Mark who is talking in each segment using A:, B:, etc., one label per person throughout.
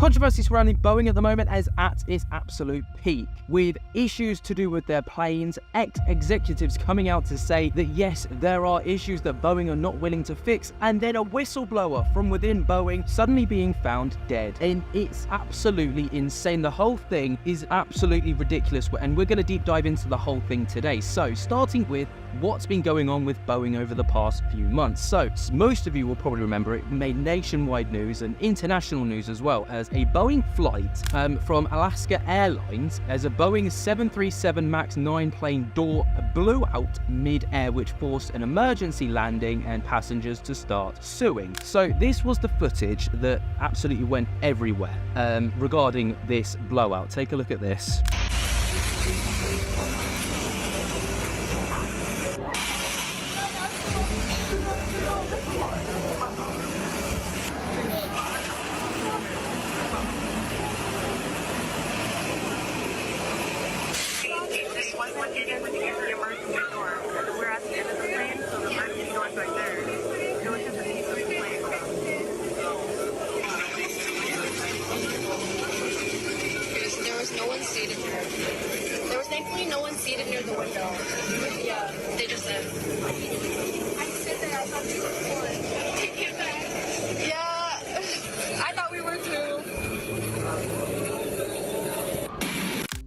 A: Controversy surrounding Boeing at the moment is at its absolute peak, with issues to do with their planes, ex-executives coming out to say that yes, there are issues that Boeing are not willing to fix, and then a whistleblower from within Boeing suddenly being found dead. And it's absolutely insane. The whole thing is absolutely ridiculous, and we're going to deep dive into the whole thing today. So, starting with what's been going on with Boeing over the past few months. So, most of you will probably remember it made nationwide news and international news as well, as a Boeing flight from Alaska Airlines, as a Boeing 737 MAX 9 plane door blew out mid-air, which forced an emergency landing and passengers to start suing. So this was the footage that absolutely went everywhere regarding this blowout. Take a look at this.
B: There was thankfully no one seated near the window. Yeah, they just said. I sit there, I thought we were bored. Yeah, I thought we were too.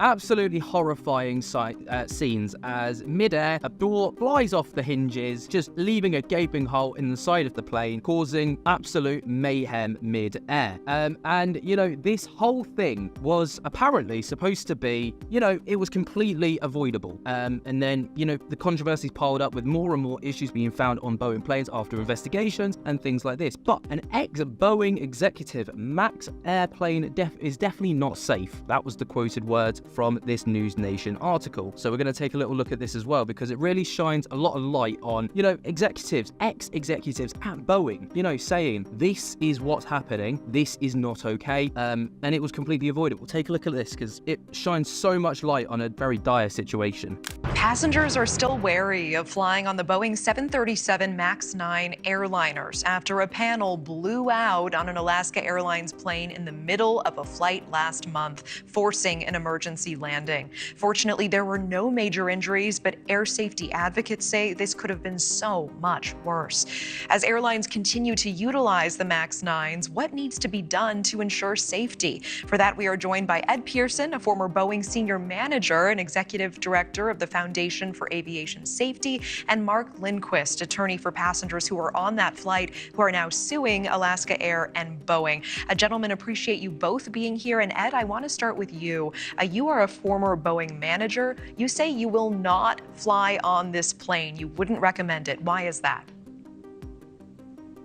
A: Absolutely horrifying scenes as mid-air, a door flies off the hinges, just leaving a gaping hole in the side of the plane, causing absolute mayhem mid-air. And, you know, this whole thing was apparently supposed to be, you know, it was completely avoidable. And then, you know, the controversies piled up with more and more issues being found on Boeing planes after investigations and things like this. But an ex-Boeing executive, MAX airplane is definitely not safe. That was the quoted words from this News Nation article. So we're going to take a little look at this as well, because it really shines a lot of light on, you know, executives, ex-executives at Boeing, you know, saying this is what's happening, this is not okay, and it was completely avoidable. Take a look at this, because it shines so much light on a very dire situation.
C: Passengers are still wary of flying on the Boeing 737 MAX 9 airliners after a panel blew out on an Alaska Airlines plane in the middle of a flight last month, forcing an emergency landing. Fortunately, there were no major injuries, but air safety advocates say this could have been so much worse. As airlines continue to utilize the MAX 9s, what needs to be done to ensure safety? For that, we are joined by Ed Pearson, a former Boeing senior manager and executive director of the Foundation for Aviation Safety, and Mark Lindquist, attorney for passengers who were on that flight who are now suing Alaska Air and Boeing. Gentlemen, appreciate you both being here. And Ed, I want to start with you. You are a former Boeing manager. You say you will not fly on this plane. You wouldn't recommend it. Why is that?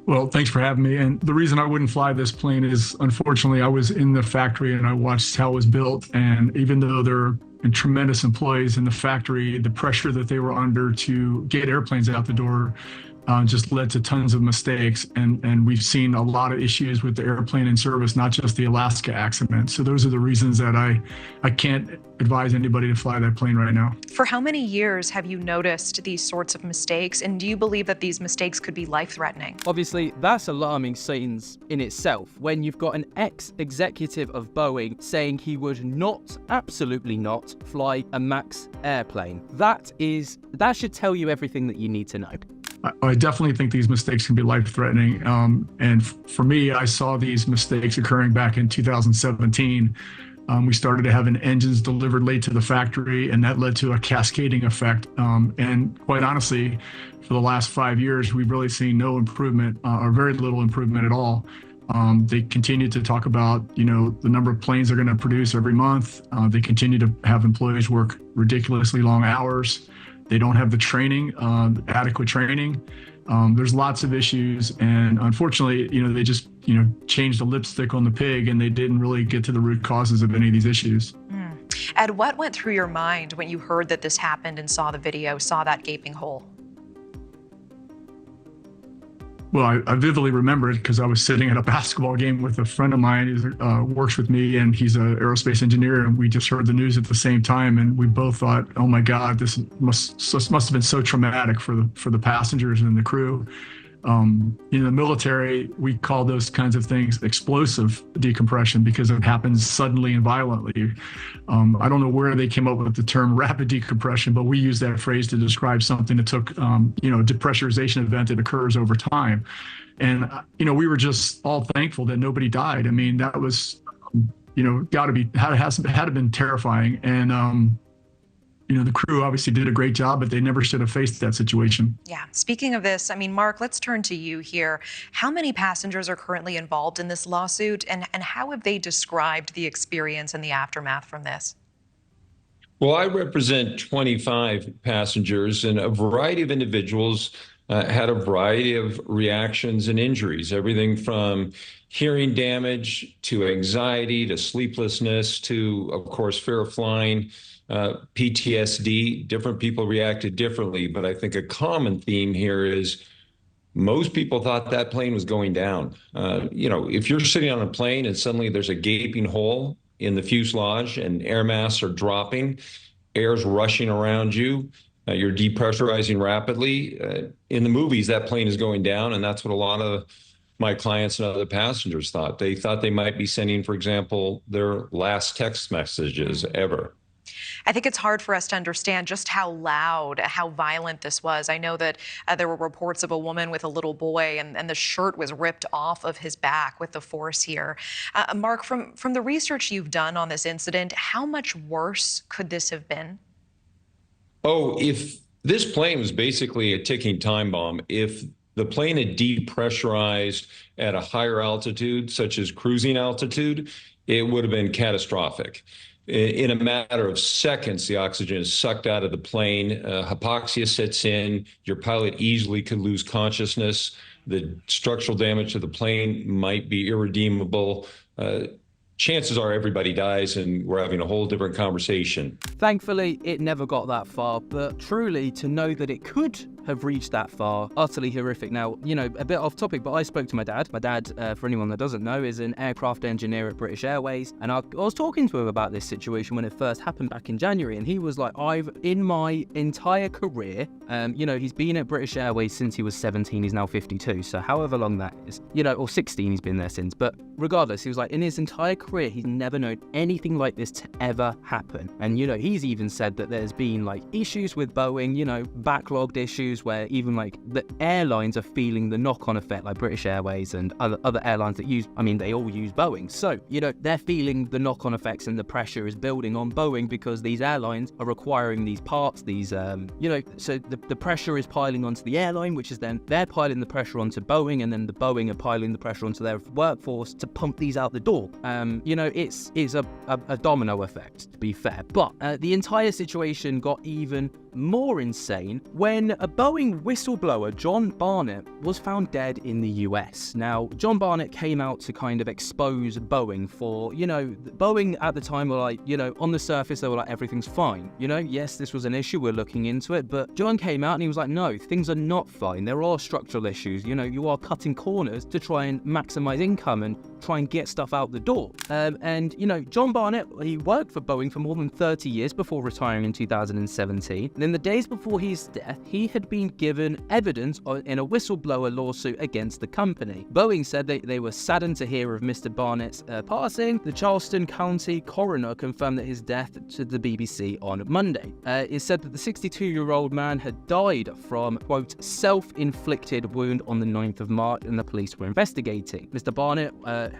D: Well, thanks for having me. And the reason I wouldn't fly this plane is, unfortunately, I was in the factory and I watched how it was built. And even though they're tremendous employees in the factory, the pressure that they were under to get airplanes out the door just led to tons of mistakes. And we've seen a lot of issues with the airplane in service, not just the Alaska accident. So those are the reasons that I can't advise anybody to fly that plane right now.
C: For how many years have you noticed these sorts of mistakes? And do you believe that these mistakes could be life-threatening?
A: Obviously, that's alarming scenes in itself, when you've got an ex-executive of Boeing saying he would not, absolutely not, fly a MAX airplane. That should tell you everything that you need to know.
D: I definitely think these mistakes can be life-threatening. And for me, I saw these mistakes occurring back in 2017. We started having engines delivered late to the factory, and that led to a cascading effect. And quite honestly, for the last 5 years, we've really seen no improvement or very little improvement at all. They continue to talk about, you know, the number of planes they're going to produce every month. They continue to have employees work ridiculously long hours. They don't have the training, adequate training. There's lots of issues, and unfortunately, you know, they just, you know, changed the lipstick on the pig, and they didn't really get to the root causes of any of these issues.
C: Ed, what went through your mind when you heard that this happened and saw the video, saw that gaping hole?
D: Well, I vividly remember it because I was sitting at a basketball game with a friend of mine who works with me, and he's an aerospace engineer, and we just heard the news at the same time, and we both thought, oh my God, this must have been so traumatic for the passengers and the crew. In the military, we call those kinds of things explosive decompression because it happens suddenly and violently. I don't know where they came up with the term rapid decompression, but we use that phrase to describe something that took, a depressurization event that occurs over time. And, we were just all thankful that nobody died. I mean, that was, had to have been terrifying. And, the crew obviously did a great job, but they never should have faced that situation.
C: Yeah. Speaking of this, Mark, let's turn to you here. How many passengers are currently involved in this lawsuit, and how have they described the experience and the aftermath from this?
E: Well, I represent 25 passengers, and a variety of individuals had a variety of reactions and injuries, everything from hearing damage to anxiety to sleeplessness to, of course, fear of flying. PTSD. Different people reacted differently, but I think a common theme here is most people thought that plane was going down. If you're sitting on a plane and suddenly there's a gaping hole in the fuselage and air masks are dropping, air's rushing around you, you're depressurizing rapidly. In the movies, that plane is going down, and that's what a lot of my clients and other passengers thought. They thought they might be sending, for example, their last text messages ever.
C: I think it's hard for us to understand just how loud, how violent this was. I know that there were reports of a woman with a little boy, and the shirt was ripped off of his back with the force here. Mark, from the research you've done on this incident, how much worse could this have been?
E: Oh, if this plane was basically a ticking time bomb, if the plane had depressurized at a higher altitude, such as cruising altitude, it would have been catastrophic. In a matter of seconds, the oxygen is sucked out of the plane. Hypoxia sets in. Your pilot easily could lose consciousness. The structural damage to the plane might be irredeemable. Chances are everybody dies, and we're having a whole different conversation.
A: Thankfully, it never got that far, but truly to know that it could have reached that far, utterly horrific. Now, a bit off topic, but I spoke to my dad. My dad, for anyone that doesn't know, is an aircraft engineer at British Airways, and I was talking to him about this situation when it first happened back in January, and he was like, in my entire career, he's been at British Airways since he was 17, he's now 52, so however long that is, or 16, he's been there since, but regardless, he was like, in his entire career, he's never known anything like this to ever happen. And, he's even said that there's been issues with Boeing, backlogged issues where even the airlines are feeling the knock-on effect, like British Airways and other airlines that they all use Boeing. So, they're feeling the knock-on effects, and the pressure is building on Boeing because these airlines are requiring these parts, so the pressure is piling onto the airline, which is then they're piling the pressure onto Boeing, and then the Boeing are piling the pressure onto their workforce to pump these out the door. It's a domino effect, to be fair. But the entire situation got even more insane when a Boeing whistleblower, John Barnett, was found dead in the US. Now, John Barnett came out to kind of expose Boeing for, Boeing at the time were on the surface, they were like, everything's fine. Yes, this was an issue, we're looking into it, but John came out and he was like, no, things are not fine. There are structural issues. You are cutting corners to try and maximize income and try and get stuff out the door. John Barnett, he worked for Boeing for more than 30 years before retiring in 2017. And in the days before his death, he had been given evidence in a whistleblower lawsuit against the company. Boeing said they were saddened to hear of Mr. Barnett's passing. The Charleston County coroner confirmed that his death to the BBC on Monday. It said that the 62-year-old man had died from, quote, self-inflicted wound on the 9th of March, and the police were investigating. Mr. Barnett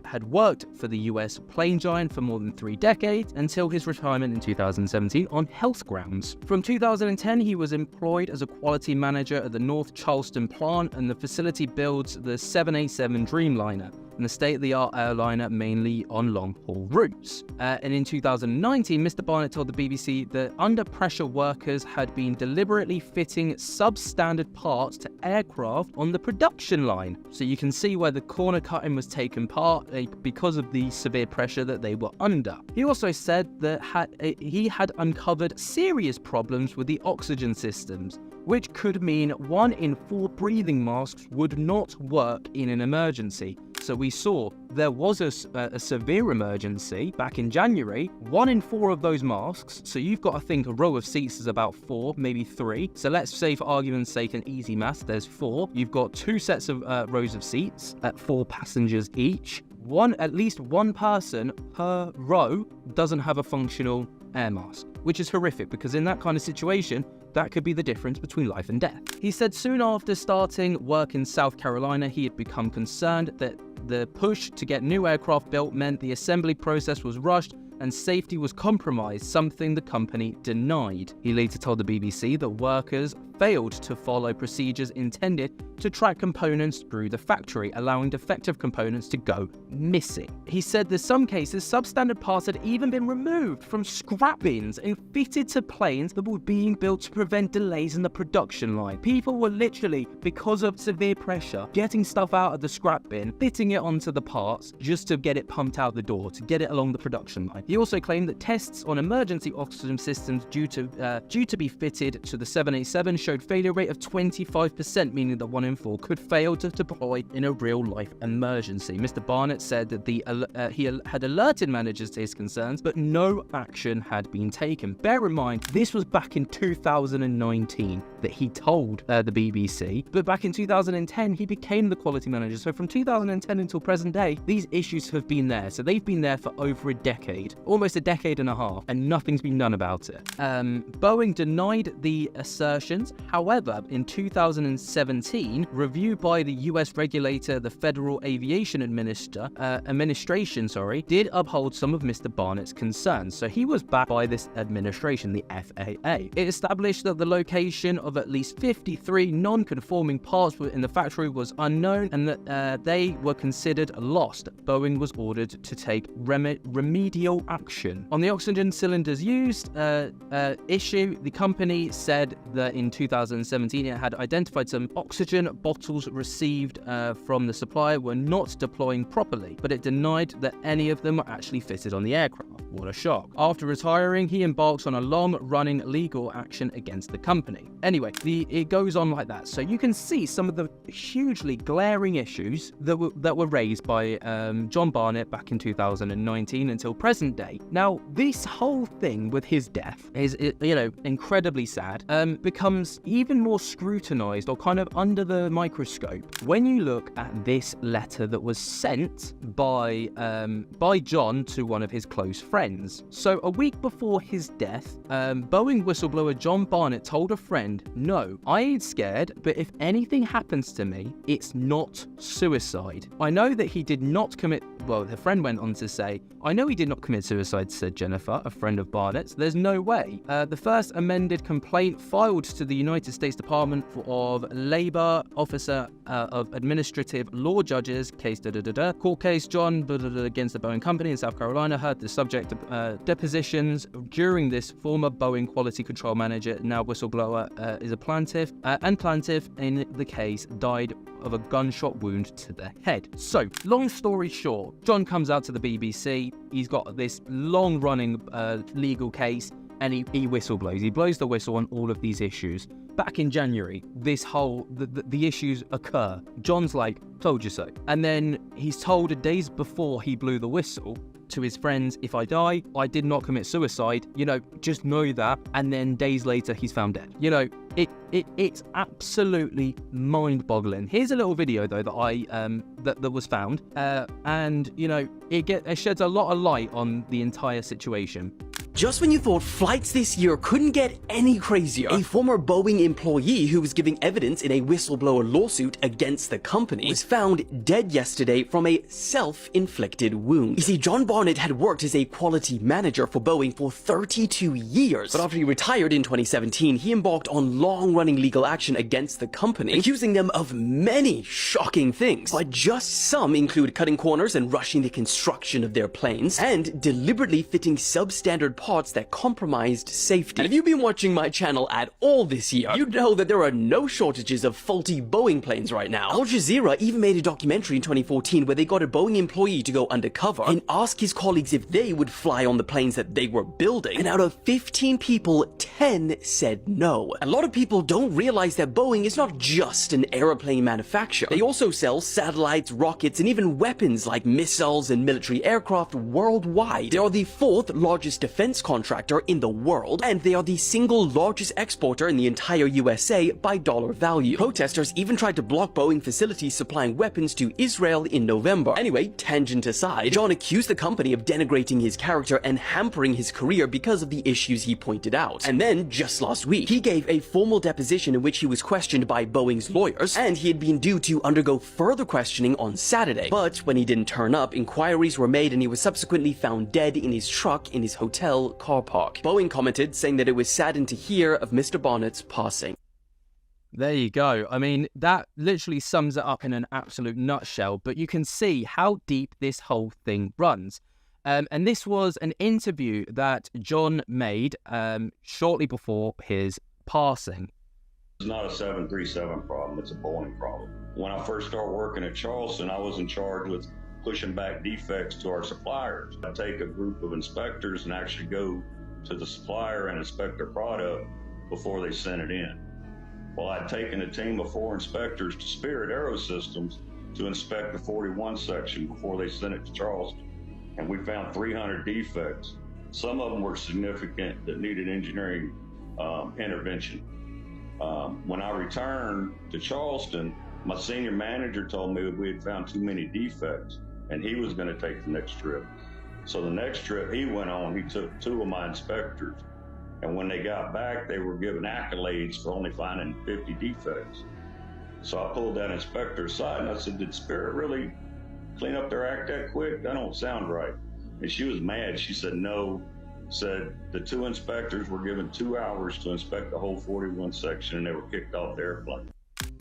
A: had worked for the US plane giant for more than 3 decades until his retirement in 2017 on health grounds. From 2010, he was employed as a quality manager at the North Charleston plant, and the facility builds the 787 Dreamliner, and the state-of-the-art airliner mainly on long-haul routes. And in 2019, Mr. Barnett told the BBC that under-pressure workers had been deliberately fitting substandard parts to aircraft on the production line. So you can see where the corner cutting was taken part because of the severe pressure that they were under. He also said that he had uncovered serious problems with the oxygen systems, which could mean 1 in 4 breathing masks would not work in an emergency. So we saw there was a severe emergency back in January. 1 in 4 of those masks, so you've got to think a row of seats is about 4, maybe 3. So let's say for argument's sake, an easy math, there's 4. You've got 2 sets of rows of seats at 4 passengers each. At least one person per row doesn't have a functional air mask, which is horrific because in that kind of situation, that could be the difference between life and death. He said soon after starting work in South Carolina, he had become concerned that the push to get new aircraft built meant the assembly process was rushed and safety was compromised, something the company denied. He later told the BBC that workers failed to follow procedures intended to track components through the factory, allowing defective components to go missing. He said in some cases, substandard parts had even been removed from scrap bins and fitted to planes that were being built to prevent delays in the production line. People were literally, because of severe pressure, getting stuff out of the scrap bin, fitting it onto the parts just to get it pumped out the door, to get it along the production line. He also claimed that tests on emergency oxygen systems due to be fitted to the 787 showed failure rate of 25%, meaning that 1 in 4 could fail to deploy in a real-life emergency. Mr. Barnett said that he had alerted managers to his concerns, but no action had been taken. Bear in mind, this was back in 2019 that he told the BBC, but back in 2010, he became the quality manager. So from 2010 until present day, these issues have been there. So they've been there for over a decade, almost a decade and a half, and nothing's been done about it. Boeing denied the assertions. However, in 2017, review by the US regulator, the Federal Aviation Administration, did uphold some of Mr. Barnett's concerns. So he was backed by this administration, the FAA. It established that the location of at least 53 non-conforming parts in the factory was unknown and that they were considered lost. Boeing was ordered to take remedial action. On the oxygen cylinders used issue, the company said that in 2017 it had identified some oxygen bottles received from the supplier were not deploying properly, but it denied that any of them were actually fitted on the aircraft. What a shock. After retiring, he embarks on a long-running legal action against the company. Anyway, it goes on like that. So you can see some of the hugely glaring issues that were raised by John Barnett back in 2019 until present day. Now, this whole thing with his death is, incredibly sad, becomes even more scrutinized or kind of under the microscope when you look at this letter that was sent by John to one of his close friends. So a week before his death, Boeing whistleblower John Barnett told a friend, "No, I ain't scared, but if anything happens to me, it's not suicide." I know that he did not commit, well, the friend went on to say, "I know he did not commit suicide," said Jennifer, a friend of Barnett's. "There's no way." The first amended complaint filed to the United States Department of Labor, Officer of Administrative Law Judges, case court case John against the Boeing Company in South Carolina, heard the subject of depositions. During this, former Boeing quality control manager, now whistleblower, is a plaintiff, and plaintiff in the case died of a gunshot wound to the head. So, long story short, John comes out to the BBC. He's got this long-running legal case, and he whistleblows. He blows the whistle on all of these issues. Back in January, the issues occur. John's like, "Told you so." And then he's told days before he blew the whistle to his friends, "If I die, I did not commit suicide, just know that." And then days later, he's found dead. It's absolutely mind-boggling. Here's a little video though that was found, and it sheds a lot of light on the entire situation.
F: Just when you thought flights this year couldn't get any crazier, a former Boeing employee who was giving evidence in a whistleblower lawsuit against the company was found dead yesterday from a self-inflicted wound. You see, John Barnett had worked as a quality manager for Boeing for 32 years, but after he retired in 2017, he embarked on long-running legal action against the company, accusing them of many shocking things, but just some include cutting corners and rushing the construction of their planes, and deliberately fitting substandard parts parts that compromised safety. And if you've been watching my channel at all this year, you know that there are no shortages of faulty Boeing planes right now. Al Jazeera even made a documentary in 2014 where they got a Boeing employee to go undercover and ask his colleagues if they would fly on the planes that they were building. And out of 15 people, 10 said no. A lot of people don't realize that Boeing is not just an airplane manufacturer. They also sell satellites, rockets, and even weapons like missiles and military aircraft worldwide. They are the 4th largest defense contractor in the world, and they are the single largest exporter in the entire USA by dollar value. Protesters even tried to block Boeing facilities supplying weapons to Israel in November. Anyway, tangent aside, John accused the company of denigrating his character and hampering his career because of the issues he pointed out. And then, just last week, he gave a formal deposition in which he was questioned by Boeing's lawyers, and he had been due to undergo further questioning on Saturday. But when he didn't turn up, inquiries were made and he was subsequently found dead in his truck in his hotel car park. Boeing commented, saying that it was saddened to hear of Mr. Barnett's passing.
A: There you go. I mean, that literally sums it up in an absolute nutshell, but you can see how deep this whole thing runs. And this was an interview that John made shortly before his passing.
G: It's not a 737 problem, it's a Boeing problem. When I first started working at Charleston, I was in charge with pushing back defects to our suppliers. I'd take a group of inspectors and actually go to the supplier and inspect their product before they sent it in. Well, I'd taken a team of 4 inspectors to Spirit Aerosystems to inspect the 41 section before they sent it to Charleston. And we found 300 defects. Some of them were significant that needed engineering intervention. When I returned to Charleston, my senior manager told me that we had found too many defects and he was going to take the next trip. So the next trip he went on, he took 2 of my inspectors. And when they got back, they were given accolades for only finding 50 defects. So I pulled that inspector aside and I said, did Spirit really clean up their act that quick? That don't sound right. And she was mad. She said, no. Said the 2 inspectors were given 2 hours to inspect the whole 41 section and they were kicked off the airplane.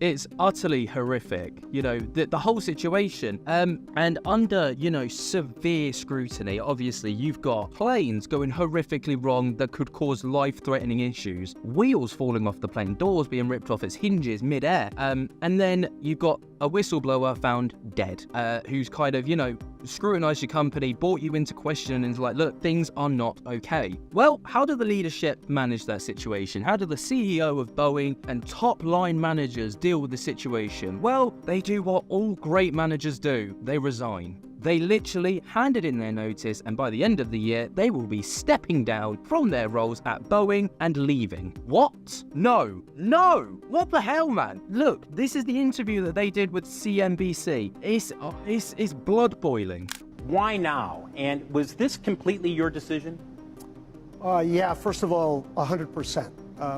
A: It's utterly horrific, you know, the whole situation. And under, you know, severe scrutiny, obviously, you've got planes going horrifically wrong that could cause life-threatening issues, wheels falling off the plane, doors being ripped off its hinges mid-air. And then you've got a whistleblower found dead, who's kind of, you know, scrutinized your company, brought you into question and is like, look, things are not okay. Well, how do the leadership manage that situation? How do the CEO of Boeing and top line managers deal with the situation? Well, they do what all great managers do. They resign. They literally handed in their notice, and by the end of the year, they will be stepping down from their roles at Boeing and leaving. What? No. What the hell, man? Look, this is the interview that they did with CNBC. It's blood boiling.
H: Why now? And was this completely your decision?
I: Yeah, first of all, 100%.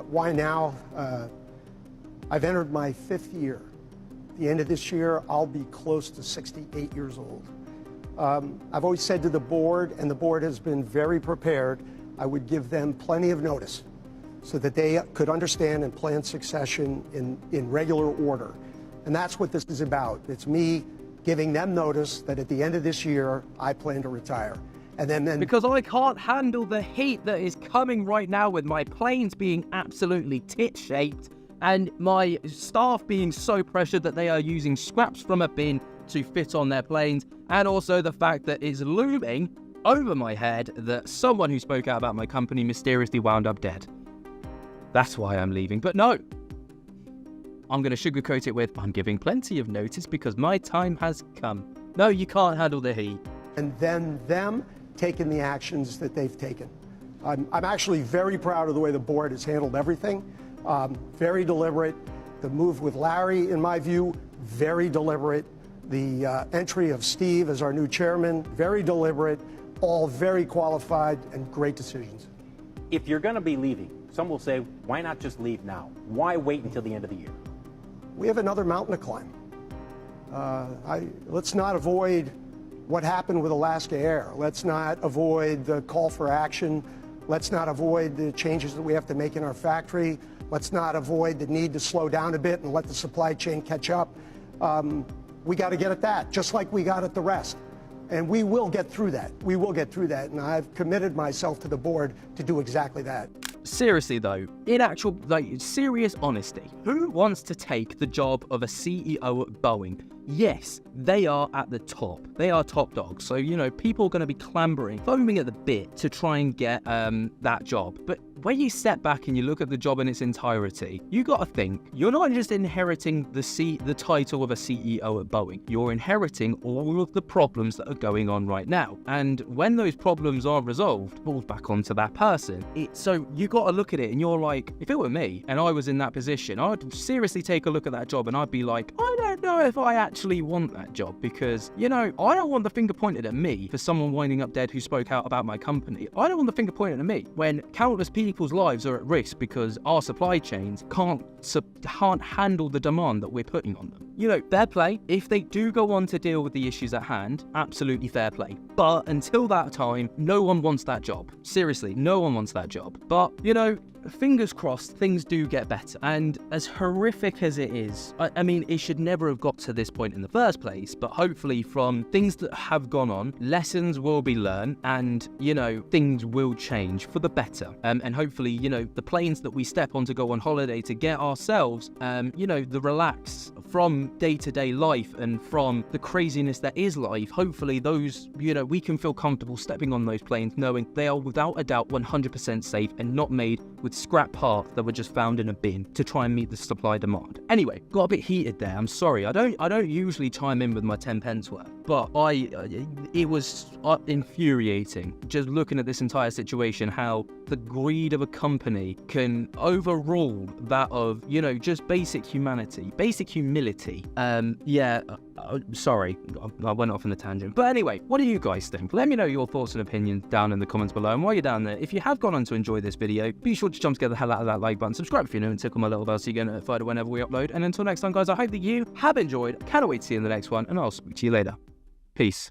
I: Why now? I've entered my 5th year. At the end of this year, I'll be close to 68 years old. I've always said to the board, and the board has been very prepared, I would give them plenty of notice so that they could understand and plan succession in regular order. And that's what this is about. It's me giving them notice that at the end of this year, I plan to retire. And then
A: because I can't handle the heat that is coming right now with my planes being absolutely tit-shaped and my staff being so pressured that they are using scraps from a bin to fit on their planes, and also the fact that it's looming over my head that someone who spoke out about my company mysteriously wound up dead. That's why I'm leaving. But no, I'm going to sugarcoat it with, I'm giving plenty of notice because my time has come. No, you can't handle the heat.
I: And then them taking the actions that they've taken. I'm actually very proud of the way the board has handled everything. Very deliberate. The move with Larry, in my view, very deliberate. The entry of Steve as our new chairman, very deliberate, all very qualified and great decisions.
H: If you're going to be leaving, some will say, why not just leave now? Why wait until the end of the year?
I: We have another mountain to climb. Let's not avoid what happened with Alaska Air. Let's not avoid the call for action. Let's not avoid the changes that we have to make in our factory. Let's not avoid the need to slow down a bit and let the supply chain catch up. We got to get at that, just like we got at the rest. And we will get through that. We will get through that. And I've committed myself to the board to do exactly that.
A: Seriously though, in actual, serious honesty, who wants to take the job of a CEO at Boeing? Yes, they are at the top. They are top dogs. So, people are going to be clambering, foaming at the bit to try and get that job. But when you step back and you look at the job in its entirety, you got to think, you're not just inheriting the title of a CEO at Boeing. You're inheriting all of the problems that are going on right now. And when those problems are resolved, it falls back onto that person. So you got to look at it and you're like, if it were me and I was in that position, I'd seriously take a look at that job and I'd be like, I don't know if I actually want that job because, I don't want the finger pointed at me for someone winding up dead who spoke out about my company. I don't want the finger pointed at me when countless people's lives are at risk because our supply chains can't handle the demand that we're putting on them. Fair play. If they do go on to deal with the issues at hand, absolutely fair play. But until that time, no one wants that job. Seriously, no one wants that job. But, fingers crossed, things do get better. And as horrific as it is, I mean, it should never have got to this point in the first place, but hopefully from things that have gone on, lessons will be learned and, things will change for the better. And hopefully, the planes that we step on to go on holiday to get ourselves, the relax from day-to-day life and from the craziness that is life, hopefully those, we can feel comfortable stepping on those planes knowing they are without a doubt 100% safe and not made with scrap parts that were just found in a bin to try and meet the supply demand. Anyway, got a bit heated there. I'm sorry. I don't usually chime in with my 10 pence worth, but it was infuriating just looking at this entire situation, how the greed of a company can overrule that of, just basic humanity, basic humility. Sorry, I went off on a tangent. But anyway, what do you guys think? Let me know your thoughts and opinions down in the comments below. And while you're down there, if you have gone on to enjoy this video, be sure to jump together the hell out of that like button, subscribe if you're new, and tickle my little bell so you get notified whenever we upload. And until next time, guys, I hope that you have enjoyed. Cannot wait to see you in the next one, and I'll speak to you later. Peace.